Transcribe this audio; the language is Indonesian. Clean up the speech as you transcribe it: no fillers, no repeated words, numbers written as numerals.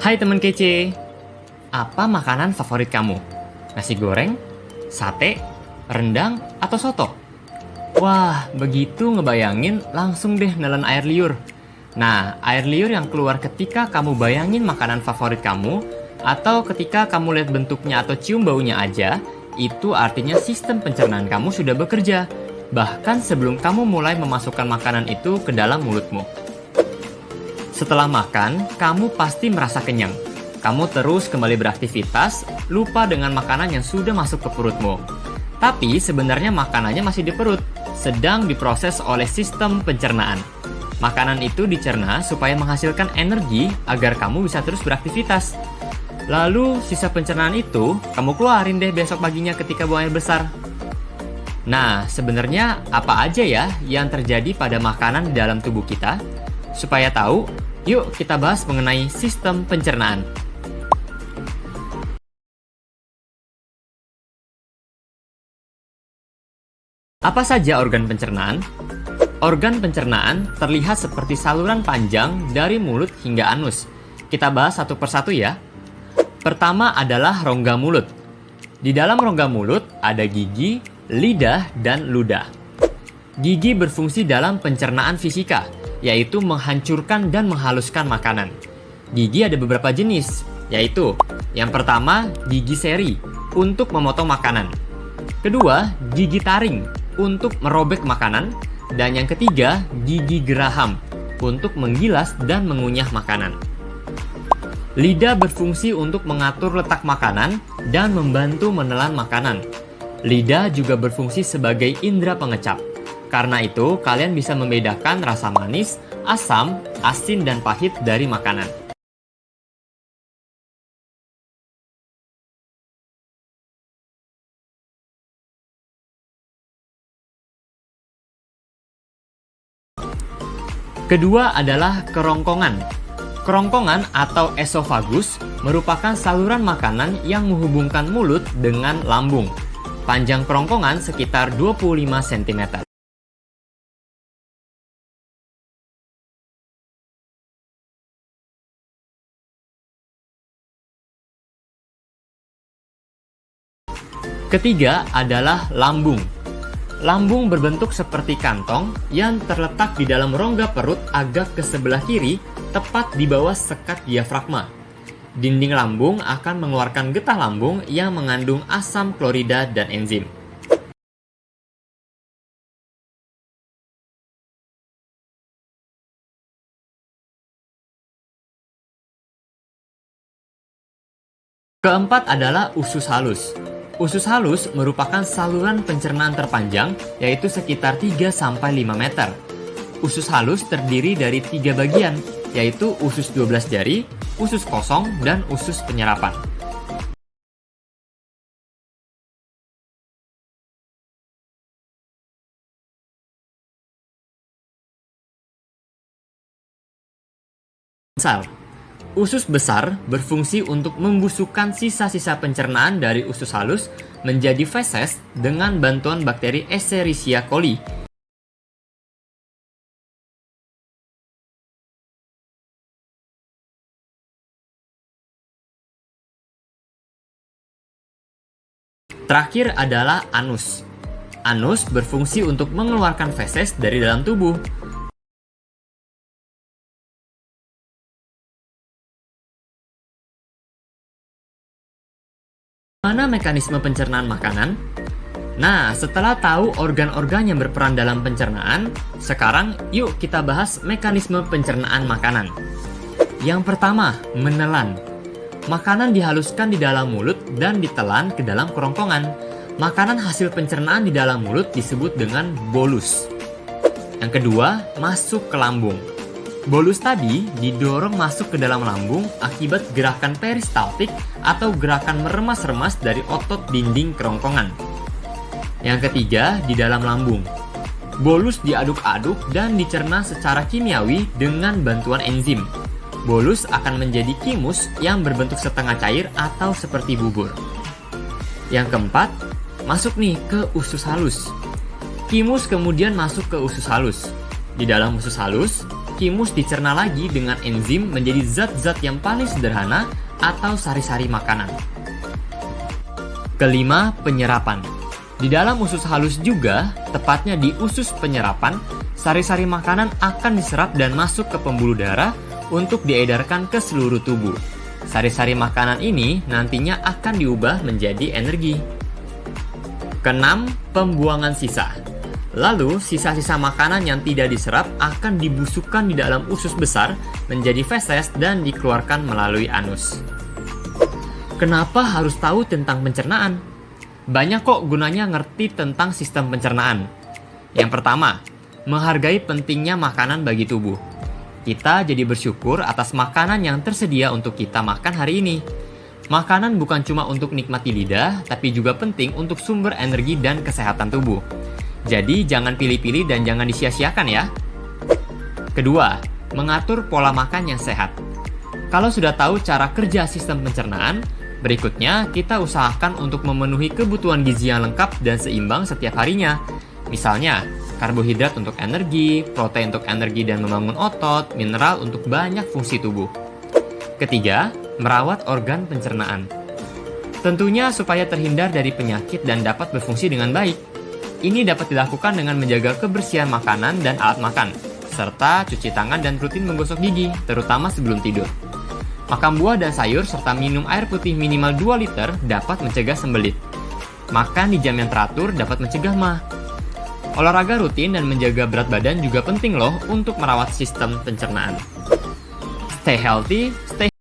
Hai teman kece, apa makanan favorit kamu? Nasi goreng, sate, rendang, atau soto? Wah, begitu ngebayangin langsung deh nelen air liur. Nah, air liur yang keluar ketika kamu bayangin makanan favorit kamu, atau ketika kamu lihat bentuknya atau cium baunya aja, itu artinya sistem pencernaan kamu sudah bekerja. Bahkan sebelum kamu mulai memasukkan makanan itu ke dalam mulutmu. Setelah makan, kamu pasti merasa kenyang. Kamu terus kembali beraktivitas, lupa dengan makanan yang sudah masuk ke perutmu. Tapi sebenarnya makanannya masih di perut, sedang diproses oleh sistem pencernaan. Makanan itu dicerna supaya menghasilkan energi agar kamu bisa terus beraktivitas. Lalu sisa pencernaan itu, kamu keluarin deh besok paginya ketika buang air besar. Nah, sebenarnya apa aja ya yang terjadi pada makanan di dalam tubuh kita? Supaya tahu, yuk kita bahas mengenai sistem pencernaan. Apa saja organ pencernaan? Organ pencernaan terlihat seperti saluran panjang dari mulut hingga anus. Kita bahas satu persatu ya. Pertama adalah rongga mulut. Di dalam rongga mulut ada gigi, lidah, dan ludah. Gigi berfungsi dalam pencernaan fisika, yaitu menghancurkan dan menghaluskan makanan. Gigi ada beberapa jenis, yaitu yang pertama, gigi seri untuk memotong makanan. Kedua, gigi taring untuk merobek makanan. Dan yang ketiga, gigi geraham untuk menggilas dan mengunyah makanan. Lidah berfungsi untuk mengatur letak makanan dan membantu menelan makanan. Lidah juga berfungsi sebagai indera pengecap. Karena itu, kalian bisa membedakan rasa manis, asam, asin, dan pahit dari makanan. Kedua adalah kerongkongan. Kerongkongan atau esofagus merupakan saluran makanan yang menghubungkan mulut dengan lambung. Panjang kerongkongan sekitar 25 cm. Ketiga adalah lambung. Lambung berbentuk seperti kantong yang terletak di dalam rongga perut agak ke sebelah kiri, tepat di bawah sekat diafragma. Dinding lambung akan mengeluarkan getah lambung yang mengandung asam klorida dan enzim. Keempat adalah usus halus. Usus halus merupakan saluran pencernaan terpanjang, yaitu sekitar 3-5 meter. Usus halus terdiri dari 3 bagian, yaitu usus 12 jari, usus kosong, dan usus penyerapan. Besar. Usus besar berfungsi untuk membusukkan sisa-sisa pencernaan dari usus halus menjadi feses dengan bantuan bakteri Escherichia coli. Terakhir adalah anus. Anus berfungsi untuk mengeluarkan feses dari dalam tubuh. Mana mekanisme pencernaan makanan? Nah, setelah tahu organ-organ yang berperan dalam pencernaan, sekarang yuk kita bahas mekanisme pencernaan makanan. Yang pertama, menelan. Makanan dihaluskan di dalam mulut dan ditelan ke dalam kerongkongan. Makanan hasil pencernaan di dalam mulut disebut dengan bolus. Yang kedua, masuk ke lambung. Bolus tadi didorong masuk ke dalam lambung akibat gerakan peristaltik atau gerakan meremas-remas dari otot dinding kerongkongan. Yang ketiga, di dalam lambung. Bolus diaduk-aduk dan dicerna secara kimiawi dengan bantuan enzim. Bolus akan menjadi kimus yang berbentuk setengah cair atau seperti bubur. Yang keempat, masuk nih ke usus halus. Kimus kemudian masuk ke usus halus. Di dalam usus halus, Timus dicerna lagi dengan enzim menjadi zat-zat yang paling sederhana atau sari-sari makanan. Kelima, penyerapan. Di dalam usus halus juga, tepatnya di usus penyerapan, sari-sari makanan akan diserap dan masuk ke pembuluh darah untuk diedarkan ke seluruh tubuh. Sari-sari makanan ini nantinya akan diubah menjadi energi. Keenam, pembuangan sisa. Lalu, sisa-sisa makanan yang tidak diserap akan dibusukkan di dalam usus besar menjadi feses dan dikeluarkan melalui anus. Kenapa harus tahu tentang pencernaan? Banyak kok gunanya ngerti tentang sistem pencernaan. Yang pertama, menghargai pentingnya makanan bagi tubuh. Kita jadi bersyukur atas makanan yang tersedia untuk kita makan hari ini. Makanan bukan cuma untuk nikmati lidah, tapi juga penting untuk sumber energi dan kesehatan tubuh. Jadi jangan pilih-pilih dan jangan disia-siakan ya. Kedua, mengatur pola makan yang sehat. Kalau sudah tahu cara kerja sistem pencernaan, berikutnya kita usahakan untuk memenuhi kebutuhan gizi yang lengkap dan seimbang setiap harinya. Misalnya, karbohidrat untuk energi, protein untuk energi dan membangun otot, mineral untuk banyak fungsi tubuh. Ketiga, merawat organ pencernaan. Tentunya supaya terhindar dari penyakit dan dapat berfungsi dengan baik. Ini dapat dilakukan dengan menjaga kebersihan makanan dan alat makan, serta cuci tangan dan rutin menggosok gigi, terutama sebelum tidur. Makan buah dan sayur serta minum air putih minimal 2 liter dapat mencegah sembelit. Makan di jam yang teratur dapat mencegah MAH. Olahraga rutin dan menjaga berat badan juga penting loh untuk merawat sistem pencernaan. Stay healthy, stay